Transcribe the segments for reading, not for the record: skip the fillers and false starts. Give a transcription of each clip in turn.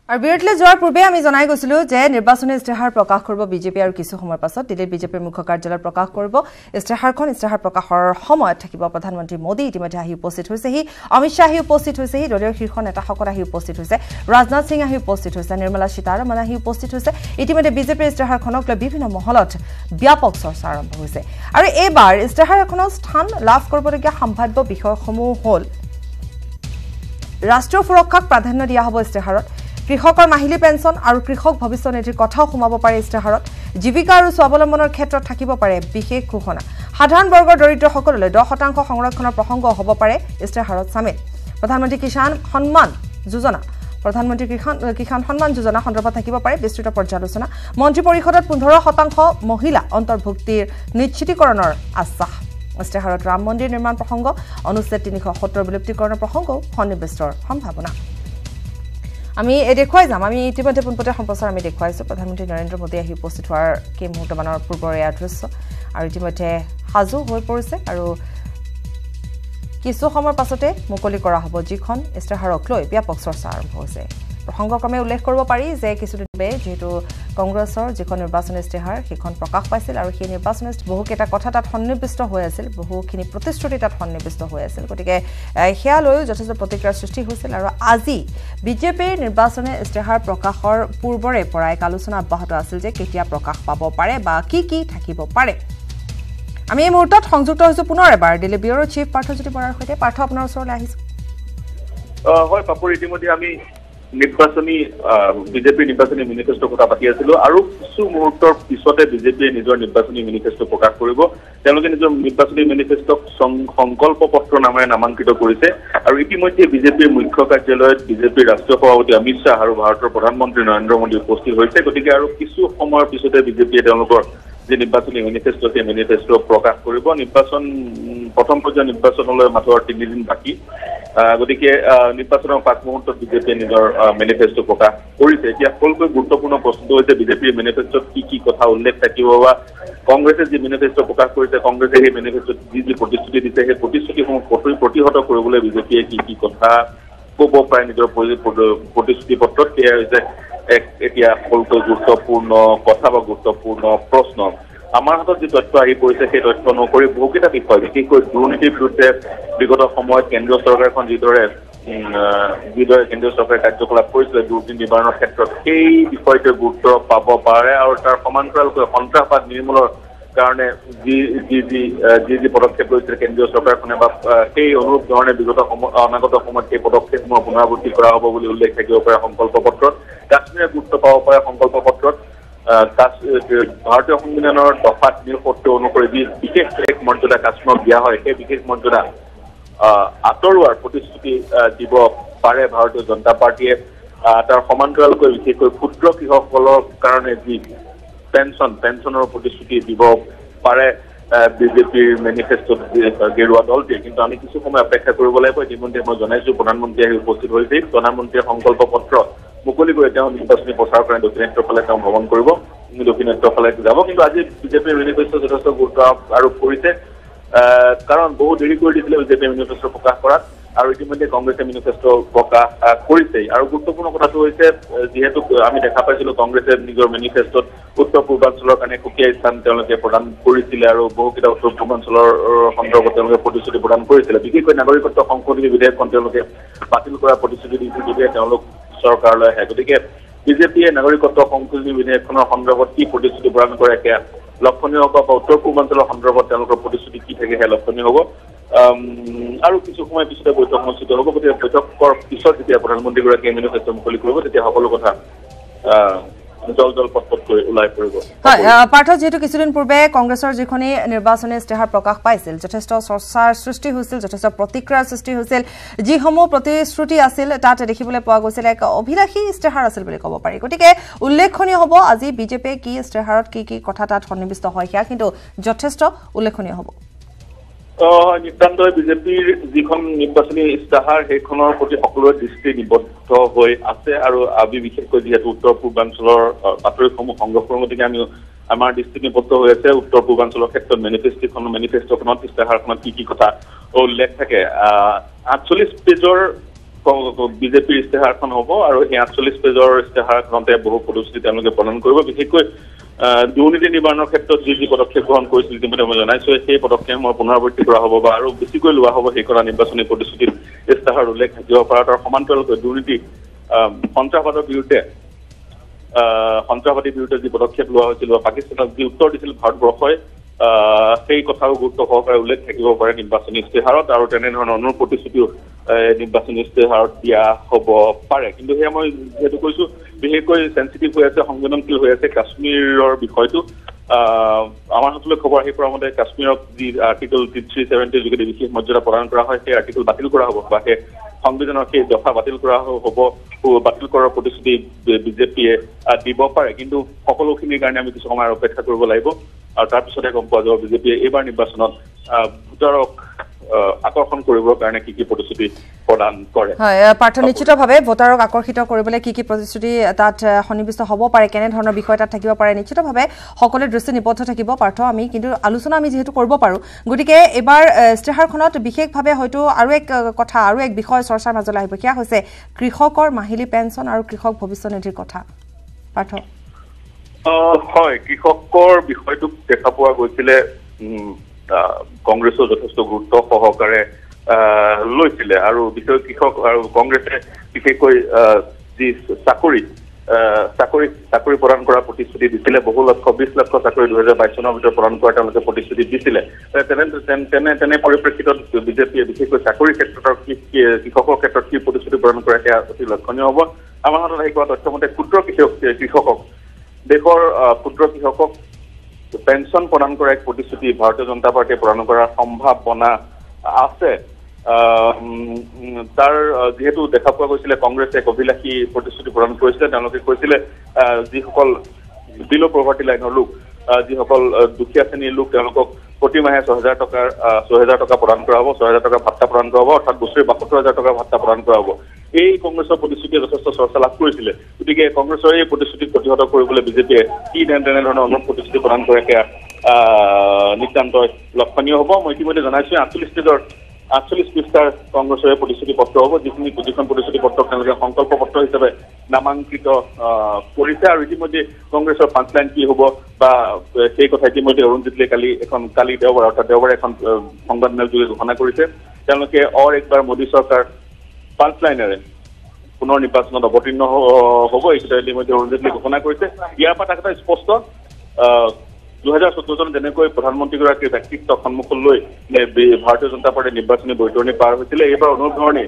R বিৰতিলৈ যোৱাৰ পূৰ্বে আমি জনাই গৈছিলো যে নিৰ্বাচনী ইস্তেহাৰ প্ৰকাশ কৰিব বিজেপি আৰু কিছু সময়ৰ পাছত দিল্লীৰ বিজেপিৰ মুখ্য কাৰ্যালয়ত প্ৰকাশ কৰিব ইস্তেহাৰ প্ৰকাশৰ সময়ত থাকিব প্ৰধানমন্ত্ৰী মোদী ইতিমধ্যে আহি উপস্থিত হৈছেহি অমিত শ্বাহ আহি উপস্থিত হৈছেহি দলীয় শীৰ্ষ নেতাসকল আহি উপস্থিত হৈছে ৰাজনাথ সিং আহি উপস্থিত হৈছে নিৰ্মলা সীতাৰমণ আহি উপস্থিত হৈছে ইতিমধ্যে বিজেপিৰ ইস্তেহাৰখনক লৈ বিভিন্ন মহলত ব্যাপক চৰ্চা আৰম্ভ হৈছে আৰু এইবাৰ ইস্তেহাৰখনৰ স্থান লাভ কৰিবলগীয়া সম্ভাৱ্য বিষয়সমূহ হ'ল ৰাষ্ট্ৰীয় সুৰক্ষাক প্ৰাধান্য দিয়া হ'ব ইস্তেহাৰত কৃষকৰ মাহিলী পেঞ্চন আৰু কৃষক ভৱিষ্যত নিধিৰ কথাও সোমাব পাৰে ইস্তেহাৰত জীৱিকা আৰু স্বাৱলম্বনৰ ক্ষেত্ৰত থাকিব পাৰে বিশেষ ঘোষণা সাধাৰণ বৰ্গৰ দৰিদ্ৰসকললৈ 10% সংৰক্ষণৰ প্ৰসংগ হ'ব পাৰে ইস্তেহাৰত সামিল প্ৰধানমন্ত্ৰী কিষাণ সন্মান যোজনা সন্দৰ্ভত থাকিব পাৰে বিস্তৃত পৰ্যালোচনা মন্ত্ৰী পৰিষদত 15% মহিলা অন্তৰ্ভুক্তিৰ নিশ্চিতকৰণৰ আশ্বাস ইস্তেহাৰত ৰাম মন্দিৰ নিৰ্মাণ প্ৰসংগ অনুচ্ছেদ 370 বিলুপ্তিকৰণৰ প্ৰসংগও সন্নিৱিষ্টৰ সম্ভাৱনা আমি দেখুৱাই যাম আমি ইতিমধ্যে পোনপটীয়া সম্প্ৰচাৰ আমি দেখুৱাইছো প্ৰধানমন্ত্ৰী নৰেন্দ্ৰ মোদী আহি উপস্থিত হোৱাৰ কেইমুহূৰ্তমানৰ পূৰ্বৰ এয়া দৃশ্য আৰু ইতিমধ্যে সাজু হৈ পৰিছে আৰু কিছু সময়ৰ পাছতে মুকলি কৰা হ'ব যিখন ইস্তেহাৰক লৈ ব্যাপক চৰ্চা আৰম্ভ হৈছে প্ৰসংগক্ৰমে উল্লেখ কৰিব পাৰি যে কিছুদিন পূৰ্বে যেহেতু কংগ্ৰেছৰ যিখন নিৰ্বাচনী ইস্তেহাৰ সেইখন প্ৰকাশ পাইছিল আৰু সেই নিৰ্বাচনী বহুকেইটা কথা তাত সন্নিৱিষ্ট হৈ আছিল বহুখিনি প্ৰতিশ্ৰুতি তাত সন্নিৱিষ্ট হৈ আছিল গতিকে সেয়া লৈও যথেষ্ট প্ৰতিক্ৰিয়াৰ সৃষ্টি হৈছিল আৰু আজি বিজেপিৰ নিৰ্বাচনী ইস্তেহাৰ প্ৰকাশৰ পূৰ্বৰে পৰা এক আলোচনা অব্যাহত আছিল যে কেতিয়া প্ৰকাশ পাব পাৰে বা কি থাকিব পাৰে আমি এই মুহূৰ্তত সংযুক্ত হৈছো পুনৰ এবাৰ দিল্লী ব্যুৰ চিফ পাৰ্থজ্যোতি বৰাৰ সৈতে পাৰ্থ আপোনাৰ ওচৰলৈ আহিছো হয় পাপুৰ ইতিমধ্যে আমি বিজেপিৰ নিৰ্বাচনী মেনিফেষ্টো কথা পাতি আছিলো আৰু কিছু মুহূৰ্তৰ পিছতে বিজেপিয়ে নিজৰ নিৰ্বাচনী মেনিফেষ্টো প্ৰকাশ কৰিব তেওঁলোকে নিজৰ নিৰ্বাচনী মেনিফেষ্টোক সংকল্প পত্ৰ নামেৰে নামাঙ্কিত কৰিছে আৰু ইতিমধ্যে বিজেপিৰ মুখ্য কাৰ্যালয়ত বিজেপিৰ ৰাষ্ট্ৰীয় সভাপতি অমিত শ্বাহ আৰু ভাৰতৰ প্ৰধানমন্ত্ৰী নৰেন্দ্ৰ মোদী উপস্থিত হৈছে গতিকে আৰু কিছু সময়ৰ পিছতে বিজেপিয়ে তেওঁলোকৰ যে নিৰ্বাচনী মেনিফেষ্টো সেই মেনিফেষ্টো প্ৰকাশ কৰিব প্ৰথম পৰ্যায়ৰ নিৰ্বাচনলৈ মাত্ৰ 3 দিন বাকী গতিকে নিৰ্বাচনৰ পাঁচ মুহূৰ্তত বিজেপিয়ে নিজৰ মেনিফেষ্টো প্ৰকাশ কৰিছে এতিয়া সকলোকৈ গুৰুত্বপূৰ্ণ প্ৰশ্নটো হৈছে বিজেপিৰ মেনিফেষ্টোত কি কথা উল্লেখ থাকিব বা কংগ্ৰেছে যি মেনিফেষ্টো প্ৰকাশ কৰিছে কংগ্ৰেছে সেই মেনিফেষ্টোত যি প্ৰতিশ্ৰুতি দিছে সেই প্ৰতিশ্ৰুতিসমূহ প্ৰতিহত কৰিবলৈ বিজেপিয়ে কি কথা ক'ব পাৰে নিজৰ প্ৰতিশ্ৰুতি পত্ৰত সেয়া হৈছে এতিয়া সকলোকৈ গুৰুত্বপূৰ্ণ কথা বা গুৰুত্বপূৰ্ণ প্ৰশ্ন আমাৰ হাতত যি তথ্য আহি পৰিছে সেই তথ্য অনুসৰি বহুকেইটা বিষয় বিশেষকৈ দুৰ্নীতিৰ বিৰুদ্ধে বিগত সময়ত কেন্দ্ৰীয় চৰকাৰখন যিদৰে কেন্দ্ৰীয় চৰকাৰে কাৰ্যকলাপ কৰিছিলে দুৰ্নীতি নিবাৰণৰ ক্ষেত্ৰত সেই বিষয়টোৱে গুৰুত্ব পাব পাৰে আৰু তাৰ সমান্তৰালকৈ সন্ত্ৰাসবাদ নিৰ্মূলৰ কাৰণে যি পদক্ষেপ লৈছিল কেন্দ্ৰীয় চৰকাৰখনে বা সেই অনুৰূপ ধৰণে অনাগত সময়ত সেই পদক্ষেপসমূহ পুনৰাবৃত্তি কৰা হ'ব বুলি উল্লেখ থাকিব পাৰে সংকল্প পত্ৰত কাশ্মীৰে গুৰুত্ব পাব পাৰে সংকল্প পত্ৰত ভাৰতীয় সংবিধানৰ দফা 73 অনুসৰি যি বিশেষ এক মৰ্যাদা কাশ্মীৰক দিয়া হয় সেই বিশেষ মৰ্যাদা আঁতৰোৱাৰ প্ৰতিশ্ৰুতি দিব পাৰে ভাৰতীয় জনতা পাৰ্টীয়ে তাৰ সমান্তৰালকৈ বিশেষকৈ ক্ষুদ্ৰ কৃষকসকলৰ কাৰণে যি পেঞ্চনৰ প্ৰতিশ্ৰুতি দিব পাৰে বিজেপিৰ মেনিফেষ্টোত গেৰুৱা দলটোৱে কিন্তু আমি কিছু সময় অপেক্ষা কৰিব লাগিব ইতিমধ্যে মই জনাইছো প্ৰধানমন্ত্ৰী আহি উপস্থিত হৈছে প্ৰধানমন্ত্ৰীয়ে সংকল্প পত্ৰ মুকলি কৰি তেওঁ নিৰ্বাচনী প্ৰচাৰৰ কাৰণে দক্ষিণাত্যৰ ফালে তেওঁ ভ্ৰমণ কৰিব দক্ষিণাত্যৰ ফালে যাব কিন্তু আজি বিজেপিৰ মেনিফেষ্টো যথেষ্ট গুৰুত্ব আৰোপ কৰিছে কাৰণ বহু দেৰি কৰি দিছিলে বিজেপিয়ে মেনিফেষ্টো প্ৰকাশ কৰাত আৰু ইতিমধ্যে কংগ্ৰেছে মেনিফেষ্টো প্ৰকাশ কৰিছে আৰু গুৰুত্বপূৰ্ণ কথাটো হৈছে যিহেতু আমি দেখা পাইছিলো কংগ্ৰেছে নিজৰ মেনিফেষ্টোত উত্তৰ পূৰ্বাঞ্চলৰ কাৰণে সুকীয়া স্থান তেওঁলোকে প্ৰদান কৰিছিলে আৰু বহুকেইটা উত্তৰ পূৰ্বাঞ্চলৰ সন্দৰ্ভত তেওঁলোকে প্ৰতিশ্ৰুতি প্ৰদান কৰিছিলে বিশেষকৈ নাগৰিকত্ব সংশোধনী বিধেয়কখন তেওঁলোকে বাতিল কৰাৰ প্ৰতিশ্ৰুতি দিছিল যদিহে তেওঁলোক চৰকাৰলৈ আহে গতিকে বিজেপিয়ে নাগৰিকত্ব সংশোধনী বিধেয়কখনৰ সন্দৰ্ভত কি প্ৰতিশ্ৰুতি প্ৰদান কৰে সেয়া লক্ষণীয় হ'ব বা উত্তৰ পূৰ্বাঞ্চলৰ সন্দৰ্ভত তেওঁলোকৰ প্ৰতিশ্ৰুতি কি থাকে সেয়া লক্ষণীয় হ'ব আৰু কিছু সময় পিছতে বৈঠক অনুষ্ঠিত হ'ব গতিকে বৈঠকৰ পিছত যেতিয়া প্ৰধানমন্ত্ৰীগৰাকীয়ে মেনিফেষ্টো মুকলি কৰিব তেতিয়া সকলো কথা পাৰ্থ যেহেতু কিছুদিন পূৰ্বে কংগ্ৰেছৰ যিখনি নিৰ্বাচনী ইস্তেহাৰ প্ৰকাশ পাইছিল যথেষ্ট চৰ্চাৰ সৃষ্টি হৈছিল যথেষ্ট প্ৰতিক্ৰিয়াৰ সৃষ্টি হৈছিল যিসমূহ প্ৰতিশ্ৰুতি আছিল তাত দেখিবলৈ পোৱা গৈছিল এক অভিলাষী ইস্তেহাৰ আছিল বুলি ক'ব পাৰি গতিকে উল্লেখনীয় হ'ব আজি বিজেপিয়ে কি ইস্তেহাৰত কি কথা তাত সন্নিৱিষ্ট হয় সেয়া কিন্তু যথেষ্ট উল্লেখনীয় হ'ব নিতান্তই বিজেপিৰ যিখন নিৰ্বাচনী ইস্তাহাৰ সেইখনৰ প্ৰতি সকলোৰে দৃষ্টি নিবদ্ধ হৈ আছে আৰু আমি বিশেষকৈ যিহেতু উত্তৰ পূৰ্বাঞ্চলৰ বাতৰিসমূহ সংগ্ৰহ কৰোঁ গতিকে আমাৰ দৃষ্টি নিবদ্ধ হৈ আছে উত্তৰ পূৰ্বাঞ্চলৰ ক্ষেত্ৰত মেনিফেষ্টোখনত ইস্তাহাৰখনত কি কথা উল্লেখ থাকে 48 পেজৰ বিজেপিৰ ইস্তেহাৰখন হ'ব আৰু সেই 48 পেজৰ ইস্তেহাৰখনতে বহু প্ৰতিশ্ৰুতি তেওঁলোকে প্ৰদান কৰিব বিশেষকৈ দুৰ্নীতি নিবাৰণৰ ক্ষেত্ৰত যি পদক্ষেপ গ্ৰহণ কৰিছিল ইতিমধ্যে মই জনাইছো সেই পদক্ষেপসমূহ পুনৰাবৃত্তি কৰা হ'ব বা আৰু বেছিকৈ লোৱা হ'ব সেই কৰা নিৰ্বাচনী প্ৰতিশ্ৰুতিত ইস্তেহাৰ উল্লেখ থাকিব পৰা তাৰ সমান্তৰালকৈ দুৰ্নীতি সন্ত্ৰাসবাদৰ বিৰুদ্ধে সন্ত্ৰাসবাদীৰ বিৰুদ্ধে যি পদক্ষেপ লোৱা হৈছিল বা পাকিস্তানক যি উত্তৰ দিছিল ভাৰতবৰ্ষই সেই কথাও গুৰুত্ব সহকাৰে উল্লেখ থাকিব পাৰে নিৰ্বাচনী ইস্তেহাৰত আৰু তেনেধৰণৰ অনুৰ প্ৰতিশ্ৰুতিও নিৰ্বাচনী ইস্তেহাৰত দিয়া হ'ব পাৰে কিন্তু সেয়া মই যেহেতু কৈছো বিশেষকৈ চেন্সিটিভ হৈ আছে সংবেদনশীল হৈ আছে কাশ্মীৰৰ বিষয়টো আমাৰ হাতলৈ খবৰ আহি পৰা মতে কাশ্মীৰক যি আৰ্টিকল 370 যোগেদি বিশেষ মৰ্যাদা প্ৰদান কৰা হয় সেই আৰ্টিকল বাতিল কৰা হ'ব বা সেই সংবিধানৰ সেই দফা বাতিল কৰা হ'ব বাতিল কৰাৰ প্ৰতিশ্ৰুতি বিজেপিয়ে দিব পাৰে কিন্তু সকলোখিনিৰ কাৰণে আমি কিছু সময় অপেক্ষা কৰিব লাগিব আৰু তাৰপিছতে গম পোৱা যাব বিজেপিয়ে এইবাৰ নিৰ্বাচনত ভোটাৰক আকৰ্ষণ কৰিবৰ কাৰণে কি প্ৰতিশ্ৰুতি প্ৰদান কৰে হয় পাৰ্থ নিশ্চিতভাৱে ভোটাৰক আকৰ্ষিত কৰিবলৈ কি প্ৰতিশ্ৰুতি তাত সন্নিবিষ্ট হ'ব পাৰে কেনে ধৰণৰ বিষয় তাত থাকিব পাৰে নিশ্চিতভাৱে সকলোৰে দৃষ্টি নিবদ্ধ থাকিব পাৰ্থ আমি কিন্তু আলোচনা আমি যেহেতু কৰিব পাৰো গতিকে এবাৰ ইস্তেহাৰখনত বিশেষভাৱে হয়তো আৰু এক কথা আৰু এক বিষয় চৰ্চাৰ মাজলৈ আহিব কিয়া হৈছে কৃষকৰ মাহিলী পেঞ্চন আৰু কৃষক ভৱিষ্যত নিধিৰ কথা পাৰ্থ হয় কৃষকৰ বিষয়টো দেখা পোৱা গৈছিলে কংগ্ৰেছৰ যথেষ্ট গুৰুত্ব সহকাৰে লৈছিলে আৰু বিশেষ কৃষক আৰু কংগ্ৰেছে বিশেষকৈ যি চাকৰি প্ৰদান কৰাৰ প্ৰতিশ্ৰুতি দিছিলে বহু লক্ষ 20 লক্ষ চাকৰি 2022 চনৰ ভিতৰত প্ৰদান কৰাৰ তেওঁলোকে প্ৰতিশ্ৰুতি দিছিলে তেনে পৰিপ্ৰেক্ষিতত বিজেপিয়ে বিশেষকৈ চাকৰি ক্ষেত্ৰৰ কৃষকৰ ক্ষেত্ৰত কি প্ৰতিশ্ৰুতি প্ৰদান কৰে সেয়া অতি লক্ষণীয় হ'ব আমাৰ হাতত আহি পোৱা তথ্যমতে ক্ষুদ্ৰ কৃষকক দেশৰ ক্ষুদ্ৰ কৃষকক পেঞ্চন প্ৰদান কৰা এক প্ৰতিশ্ৰুতি ভাৰতীয় জনতা পাৰ্টীয়ে প্ৰদান কৰাৰ সম্ভাৱনা আছে তাৰ যেহেতু দেখা পোৱা গৈছিলে কংগ্ৰেছে এক অভিলাষী প্ৰতিশ্ৰুতি প্ৰদান কৰিছিলে তেওঁলোকে কৈছিলে যিসকল বিলো পভাৰ্টি লাইনৰ লোক যিসকল দুখীয়া শ্ৰেণীৰ লোক তেওঁলোকক প্ৰতিমাহে 6000 টকা প্ৰদান কৰা হ'ব 6000 টকা ভাত্তা প্ৰদান কৰা হ'ব অৰ্থাৎ বছৰি 72000 টকা ভাত্তা প্ৰদান কৰা হ'ব এই কংগ্ৰেছৰ প্ৰতিশ্ৰুতিয়ে যথেষ্ট চৰ্চা লাভ কৰিছিলে গতিকে কংগ্ৰেছৰ এই প্ৰতিশ্ৰুতি প্ৰতিহত কৰিবলৈ বিজেপিয়ে কি তেনেধৰণৰ অনুপ প্ৰতিশ্ৰুতি প্ৰদান কৰে সেয়া নিতান্ত লক্ষণীয় হ'ব মই ইতিমধ্যে জনাইছো 48 পৃষ্ঠাৰ কংগ্ৰেছৰ প্ৰতিশ্ৰুতি পত্ৰ হ'ব যিখন প্ৰতিশ্ৰুতি পত্ৰক তেওঁলোকে সংকল্প পত্ৰ হিচাপে নামাংকিত কৰিছে আৰু ইতিমধ্যে কংগ্ৰেছৰ পাঁচলাইন কি হ'ব বা সেই কথা ইতিমধ্যে অৰুণ জেটলীয়ে কালি দেওবাৰে এখন সংবাদমেল যোগে ঘোষণা কৰিছে তেওঁলোকে একবাৰ মোদী চৰকাৰ পাঁচলাইনেৰে পুনৰ নিৰ্বাচনত অৱতীৰ্ণ হ'ব এই কথা ইতিমধ্যে অৰুণ জেটলীয়ে ঘোষণা কৰিছে ইয়াৰ পৰা এটা স্পষ্ট 2014 চনত যেনেকৈ প্ৰধানমন্ত্ৰীগৰাকীৰ ব্যক্তিত্ব সন্মুখত লৈ ভাৰতীয় জনতা পাৰ্টীৰ নিৰ্বাচনী বৈতৰণি পাৰ হৈছিলে এইবাৰ অনুধৰণে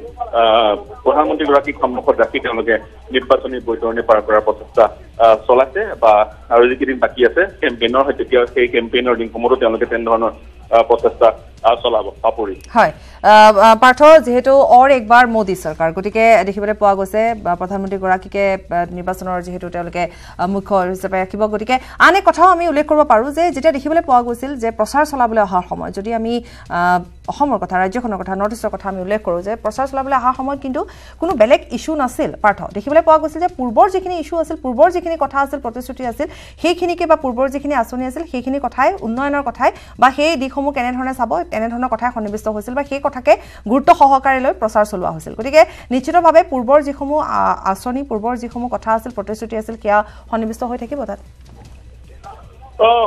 প্ৰধানমন্ত্ৰীগৰাকীক সন্মুখত ৰাখি তেওঁলোকে নিৰ্বাচনী বৈতৰণি পাৰ কৰাৰ প্ৰচেষ্টা চলাইছে বা আৰু যিকেইদিন বাকী আছে কেম্পেইনৰ হয় তেতিয়া সেই কেম্পেইনৰ দিনসমূহতো তেওঁলোকে তেনেধৰণৰ প্ৰচেষ্টা চলাব পাপৰি হয় পাৰ্থ যেহেতু একবাৰ মোদী চৰকাৰ গতিকে দেখিবলৈ পোৱা গৈছে প্ৰধানমন্ত্ৰীগৰাকীকে নিৰ্বাচনৰ যেহেতু তেওঁলোকে মুখ্য হিচাপে ৰাখিব গতিকে আন এক কথাও আমি উল্লেখ কৰিব পাৰোঁ যে যেতিয়া দেখিবলৈ পোৱা গৈছিল যে প্ৰচাৰ চলাবলৈ অহাৰ সময়ত যদি আমি অসমৰ কথা ৰাজ্যখনৰ কথা নৰ্থ ইষ্টৰ কথা আমি উল্লেখ কৰোঁ যে প্ৰচাৰ চলাবলৈ অহাৰ সময়ত কিন্তু কোনো বেলেগ ইছ্যু নাছিল পাৰ্থ দেখিবলৈ পোৱা গৈছিল যে পূৰ্বৰ যিখিনি ইছ্যু আছিল পূৰ্বৰ যিখিনি কথা আছিল প্ৰতিশ্ৰুতি আছিল সেইখিনিকে বা পূৰ্বৰ যিখিনি আঁচনি আছিল সেইখিনি কথাই উন্নয়নৰ কথাই বা সেই দিশসমূহ কেনেধৰণে চাব তেনেধৰণৰ কথাই সন্নিবিষ্ট হৈছিল বা সেই কথাকে গুৰুত্ব সহকাৰে লৈ প্ৰচাৰ চলোৱা হৈছিল গতিকে নিশ্চিতভাৱে পূৰ্বৰ যিসমূহ আঁচনি পূৰ্বৰ যিসমূহ কথা আছিল প্ৰতিশ্ৰুতি আছিল সেয়া সন্নিবিষ্ট হৈ থাকিব তাত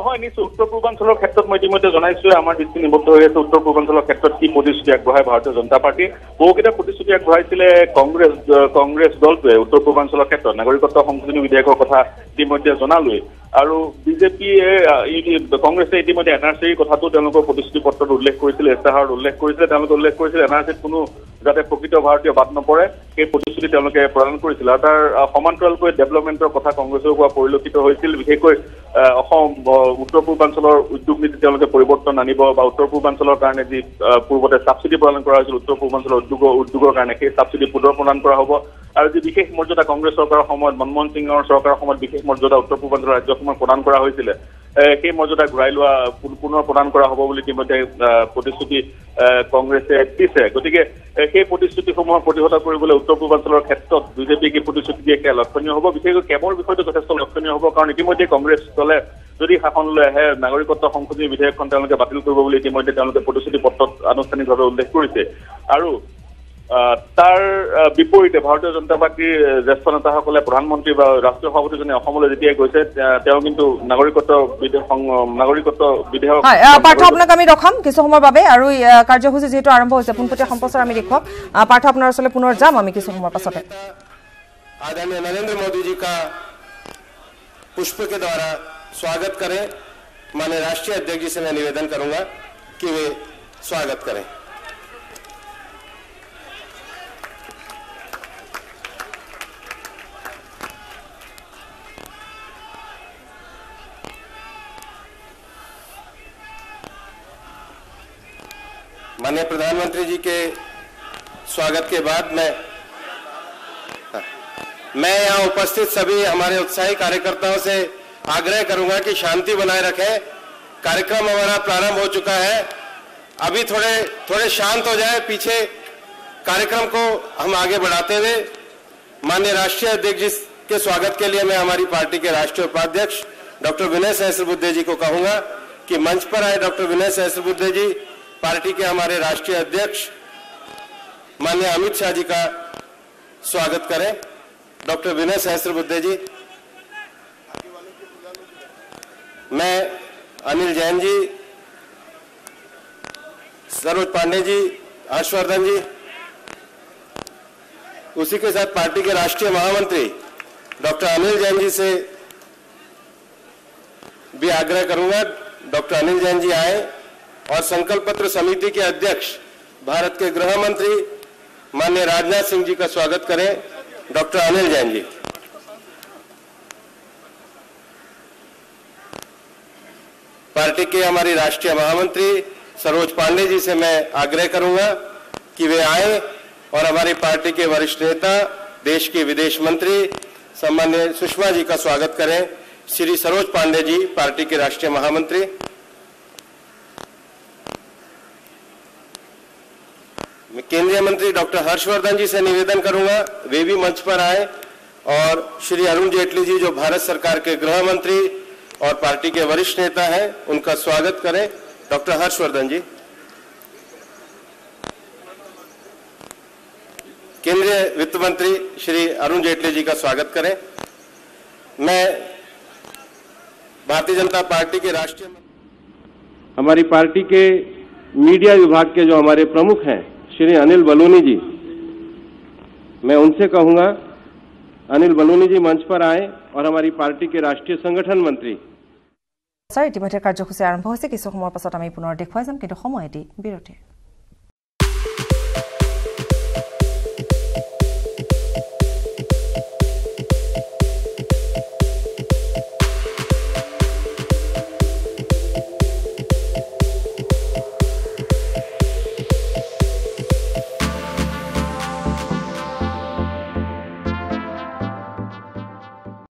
হয় নিশ্চয় উত্তৰ পূৰ্বাঞ্চলৰ ক্ষেত্ৰত মই ইতিমধ্যে জনাইছো আমাৰ দৃষ্টি নিবদ্ধ হৈ আছে উত্তৰ পূৰ্বাঞ্চলৰ ক্ষেত্ৰত কি প্ৰতিশ্ৰুতি আগবঢ়ায় ভাৰতীয় জনতা পাৰ্টী বহুকেইটা প্ৰতিশ্ৰুতি আগবঢ়াইছিলে কংগ্ৰেছ দলটোৱে উত্তৰ পূৰ্বাঞ্চলৰ ক্ষেত্ৰত নাগৰিকত্ব সংশোধনী বিধেয়কৰ কথা ইতিমধ্যে জনালোৱে আৰু বিজেপিয়ে কংগ্ৰেছে ইতিমধ্যে এনআৰচিৰ কথাটো তেওঁলোকৰ প্ৰতিশ্ৰুতি পত্ৰত উল্লেখ কৰিছিলে ইস্তাহাৰত উল্লেখ কৰিছিলে তেওঁলোকে উল্লেখ কৰিছিলে এনআৰচিত কোনো যাতে প্ৰকৃত ভাৰতীয় বাদ নপৰে সেই প্ৰতিশ্ৰুতি তেওঁলোকে প্ৰদান কৰিছিল আৰু তাৰ সমান্তৰালকৈ ডেভেলপমেণ্টৰ কথা কংগ্ৰেছৰ পৰা পৰিলক্ষিত হৈছিল বিশেষকৈ অসম উত্তৰ পূৰ্বাঞ্চলৰ উদ্যোগ নীতি তেওঁলোকে পৰিৱৰ্তন আনিব বা উত্তৰ পূৰ্বাঞ্চলৰ কাৰণে যি পূৰ্বতে ছাবচিডি প্ৰদান কৰা হৈছিল উত্তৰ পূৰ্বাঞ্চলৰ উদ্যোগৰ কাৰণে সেই ছাবচিডি পুনৰ প্ৰদান কৰা হ'ব আৰু যি বিশেষ মৰ্যাদা কংগ্ৰেছ চৰকাৰৰ সময়ত মনমোহন সিঙৰ চৰকাৰৰ সময়ত বিশেষ মৰ্যাদা উত্তৰ পূৰ্বাঞ্চলৰ ৰাজ্যসমূহক প্ৰদান কৰা হৈছিলে সেই মৰ্যাদা ঘূৰাই লোৱা পুনৰ প্ৰদান কৰা হ'ব বুলি ইতিমধ্যে প্ৰতিশ্ৰুতি কংগ্ৰেছে দিছে গতিকে সেই প্ৰতিশ্ৰুতিসমূহ প্ৰতিহত কৰিবলৈ উত্তৰ পূৰ্বাঞ্চলৰ ক্ষেত্ৰত বিজেপিয়ে কি প্ৰতিশ্ৰুতি দিয়ে সেয়া লক্ষণীয় হ'ব বিশেষকৈ কেৱল বিষয়টো যথেষ্ট লক্ষণীয় হ'ব কাৰণ ইতিমধ্যে কংগ্ৰেছ দলে যদি শাসনলৈ আহে নাগৰিকত্ব সংশোধনী বিধেয়কখন তেওঁলোকে বাতিল কৰিব বুলি ইতিমধ্যে তেওঁলোকে প্ৰতিশ্ৰুতি পত্ৰত আনুষ্ঠানিকভাৱে উল্লেখ কৰিছে আৰু তাৰ বিপৰীতে ভাৰতীয় জনতা পাৰ্টিৰ জ্যেষ্ঠ নেতাসকলে প্ৰধানমন্ত্ৰী বা ৰাষ্ট্ৰীয় সভাপতিজনে অসমলৈ যেতিয়াই গৈছে তেওঁ কিন্তু নাগৰিকত্ব বিধেয়ক পাৰ্থ আপোনাক আমি ৰখাম কিছু সময়ৰ বাবে আৰু কাৰ্যসূচী যেহেতু আৰম্ভ হৈছে পোনপটীয়া সম্প্ৰচাৰ আমি দেখুৱাম পাৰ্থ আপোনাৰ ওচৰলৈ পুনৰ যাম আমি কিছু সময়ৰ পাছতে आदरणीय नरेंद्र मोदी जी का पुष्प के द्वारा स्वागत करें। माननीय राष्ट्रीय अध्यक्ष जी से मैं निवेदन करूंगा कि वे स्वागत करें। माननीय प्रधानमंत्री जी के स्वागत के बाद मैं यहाँ उपस्थित सभी हमारे उत्साही कार्यकर्ताओं से आग्रह करूंगा कि शांति बनाए रखें। कार्यक्रम हमारा प्रारंभ हो चुका है, अभी थोड़े शांत हो जाए, पीछे कार्यक्रम को हम आगे बढ़ाते हुए माननीय राष्ट्रीय अध्यक्ष जी के स्वागत के लिए मैं हमारी पार्टी के राष्ट्रीय उपाध्यक्ष डॉक्टर विनय सहस्त्रबुद्धे जी को कहूंगा कि मंच पर आए डॉक्टर विनय सहस्त्रबुद्धे जी पार्टी के हमारे राष्ट्रीय अध्यक्ष माननीय अमित शाह जी का स्वागत करें। डॉक्टर विनय सहस्त्रबुद्धे जी, मैं अनिल जैन जी, सरोज पांडे जी, हर्षवर्धन जी, उसी के साथ पार्टी के राष्ट्रीय महामंत्री डॉक्टर अनिल जैन जी से भी आग्रह करूंगा डॉक्टर अनिल जैन जी आए और संकल्प पत्र समिति के अध्यक्ष भारत के गृह मंत्री माननीय राजनाथ सिंह जी का स्वागत करें। डॉक्टर अनिल जैन जी, पार्टी के हमारी राष्ट्रीय महामंत्री सरोज पांडे जी से मैं आग्रह करूंगा कि वे आए और हमारी पार्टी के वरिष्ठ नेता देश की विदेश मंत्री सम्माननीय सुषमा जी का स्वागत करें। श्री सरोज पांडे जी, पार्टी के राष्ट्रीय महामंत्री। मैं केंद्रीय मंत्री डॉक्टर हर्षवर्धन जी से निवेदन करूंगा वे भी मंच पर आए और श्री अरुण जेटली जी जो भारत सरकार के गृह मंत्री और पार्टी के वरिष्ठ नेता हैं उनका स्वागत करें। डॉक्टर हर्षवर्धन जी, केंद्रीय वित्त मंत्री श्री अरुण जेटली जी का स्वागत करें। मैं भारतीय जनता पार्टी के राष्ट्रीय हमारी पार्टी के मीडिया विभाग के जो हमारे प्रमुख हैं श्री अनिल बलूनी जी, मैं उनसे कहूंगा अनिल बलूनी जी मंच पर आए और हमारी पार्टी के राष्ट्रीय संगठन मंत्री सर इतिमধ্যে কাৰ্যসূচী আৰম্ভ হৈছে কিছু সময়ৰ পাছত আমি পুনৰ দেখুৱাই যাম কিন্তু সময় এটি বিৰতি